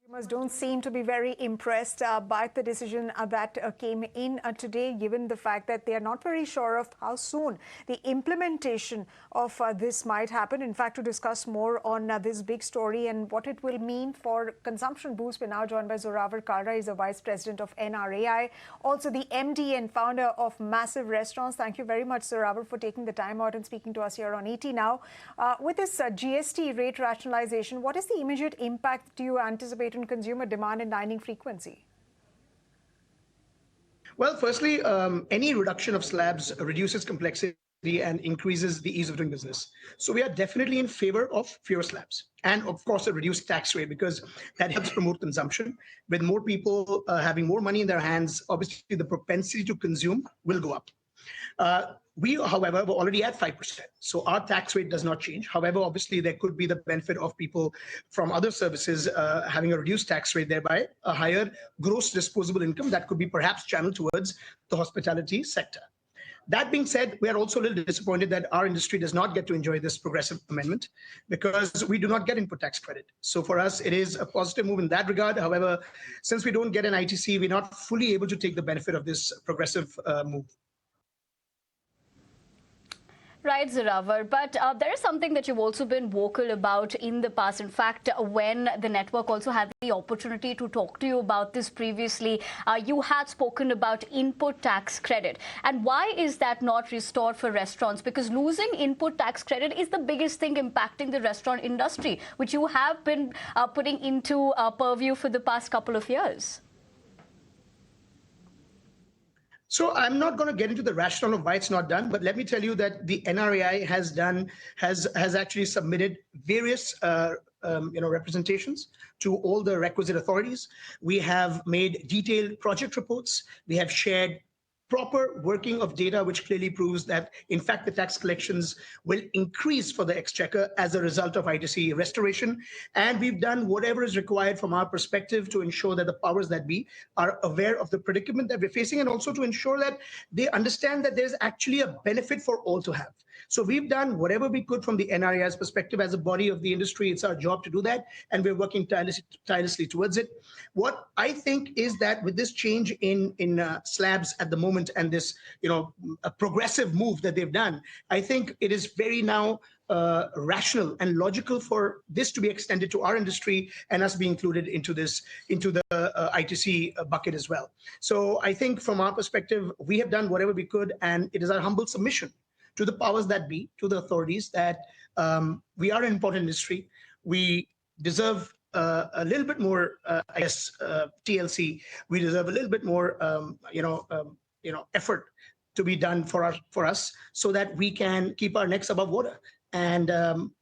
Consumers don't seem to be very impressed by the decision that came in today, given the fact that they are not very sure of how soon the implementation of this might happen. In fact, to discuss more on this big story and what it will mean for consumption boost, we're now joined by Zorawar Kalra. He's the Vice President of NRAI, also the MD and founder of Massive Restaurants. Thank you very much, Zorawar, for taking the time out and speaking to us here on ET Now. With this GST rate rationalization, what is the immediate impact do you anticipate on consumer demand and dining frequency? Well, firstly, any reduction of slabs reduces complexity and increases the ease of doing business. So we are definitely in favor of fewer slabs and, of course, a reduced tax rate, because that helps promote consumption. With more people having more money in their hands, obviously the propensity to consume will go up. We, however, were already at 5%, so our tax rate does not change. However, obviously, there could be the benefit of people from other services having a reduced tax rate, thereby a higher gross disposable income that could be perhaps channeled towards the hospitality sector. That being said, we are also a little disappointed that our industry does not get to enjoy this progressive amendment because we do not get input tax credit. So for us, it is a positive move in that regard. However, since we don't get an ITC, we're not fully able to take the benefit of this progressive move. Right, Zorawar, but there is something that you've also been vocal about in the past. In fact, when the network also had the opportunity to talk to you about this previously, you had spoken about input tax credit. And why is that not restored for restaurants? Because losing input tax credit is the biggest thing impacting the restaurant industry, which you have been putting into purview for the past couple of years. So I'm not going to get into the rationale of why it's not done, but let me tell you that the NRAI has actually submitted various representations to all the requisite authorities. We have made detailed project reports. We have shared proper working of data, which clearly proves that, in fact, the tax collections will increase for the exchequer as a result of ITC restoration. And we've done whatever is required from our perspective to ensure that the powers that be are aware of the predicament that we're facing, and also to ensure that they understand that there's actually a benefit for all to have. So we've done whatever we could from the NRAI's perspective. As a body of the industry, it's our job to do that, and we're working tirelessly towards it. What I think is that with this change in slabs at the moment and this, a progressive move that they've done, I think it is very now rational and logical for this to be extended to our industry and us be included into the ITC bucket as well. So I think from our perspective, we have done whatever we could, and it is our humble submission to the powers that be, to the authorities, that we are an important industry. We deserve a little bit more, TLC. We deserve a little bit more, effort to be done for us, so that we can keep our necks above water. And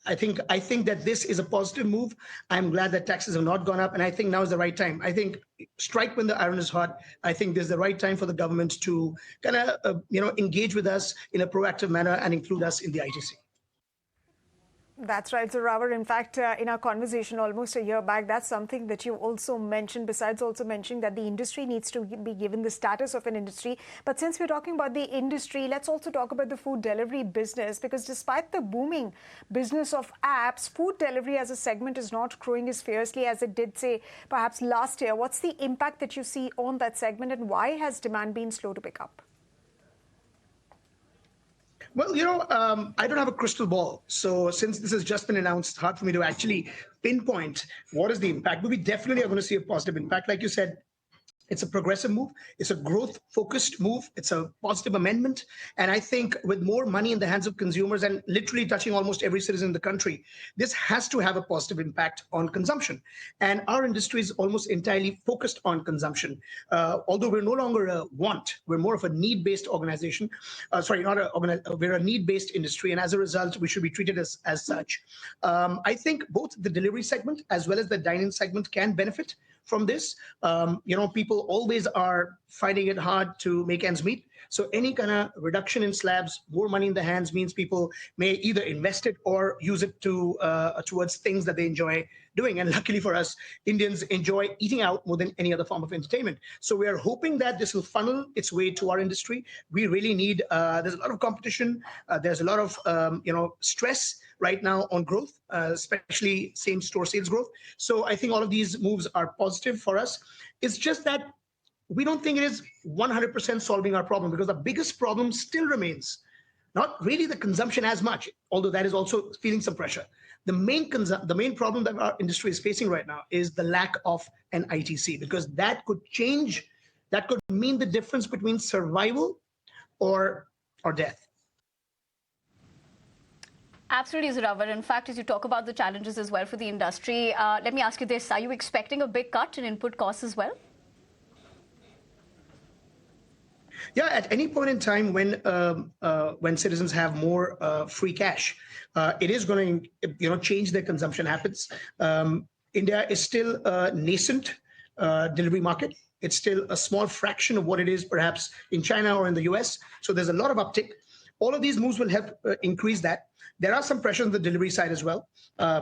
I think that this is a positive move. I'm glad that taxes have not gone up, and I think now is the right time. I think strike when the iron is hot. I think this is the right time for the government to kind of engage with us in a proactive manner and include us in the ITC. That's right, Zorawar. In fact, in our conversation almost a year back, that's something that you also mentioned, besides also mentioning that the industry needs to be given the status of an industry. But since we're talking about the industry, let's also talk about the food delivery business, because despite the booming business of apps, food delivery as a segment is not growing as fiercely as it did, say, perhaps last year. What's the impact that you see on that segment, and why has demand been slow to pick up? Well, I don't have a crystal ball. So since this has just been announced, it's hard for me to actually pinpoint what is the impact. But we definitely are going to see a positive impact. Like you said, it's a progressive move. It's a growth-focused move. It's a positive amendment. And I think with more money in the hands of consumers and literally touching almost every citizen in the country, this has to have a positive impact on consumption. And our industry is almost entirely focused on consumption. Although we're no longer a want, we're more of a need-based organization. We're a need-based industry. And as a result, we should be treated as such. I think both the delivery segment as well as the dine-in segment can benefit from this. People always are finding it hard to make ends meet. So any kind of reduction in slabs, more money in the hands, means people may either invest it or use it towards things that they enjoy doing. And luckily for us, Indians enjoy eating out more than any other form of entertainment. So we are hoping that this will funnel its way to our industry. We really need, there's a lot of competition. There's a lot of, stress right now on growth, especially same-store sales growth. So I think all of these moves are positive for us. It's just that we don't think it is 100% solving our problem, because the biggest problem still remains not really the consumption as much, although that is also feeling some pressure. The main problem that our industry is facing right now is the lack of an ITC, because that could change, that could mean the difference between survival or death. Absolutely, Zorawar. In fact, as you talk about the challenges as well for the industry, let me ask you this. Are you expecting a big cut in input costs as well? Yeah, at any point in time when citizens have more free cash, it is going to change their consumption habits. India is still a nascent delivery market. It's still a small fraction of what it is perhaps in China or in the US. So there's a lot of uptick. All of these moves will help increase that. There are some pressures on the delivery side as well.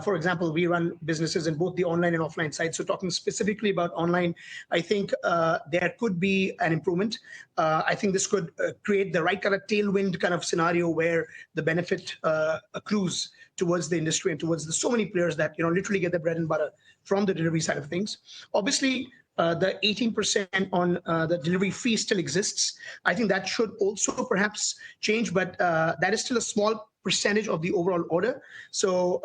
For example, we run businesses in both the online and offline side. So talking specifically about online, I think there could be an improvement. I think this could create the right kind of tailwind kind of scenario where the benefit accrues towards the industry and towards so many players that literally get their bread and butter from the delivery side of things. Obviously, the 18% on the delivery fee still exists. I think that should also perhaps change, but that is still a small percentage of the overall order. So,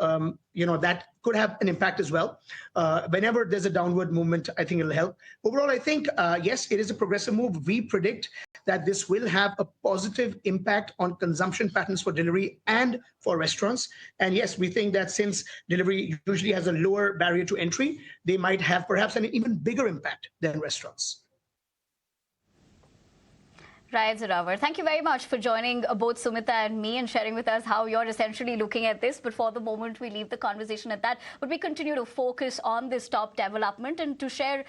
that could have an impact as well. Whenever there's a downward movement, I think it'll help. Overall, I think, yes, it is a progressive move. We predict that this will have a positive impact on consumption patterns for delivery and for restaurants. And yes, we think that since delivery usually has a lower barrier to entry, they might have perhaps an even bigger impact than restaurants. Right, Zorawar. Thank you very much for joining both Sumita and me and sharing with us how you're essentially looking at this. But for the moment, we leave the conversation at that. But we continue to focus on this top development and to share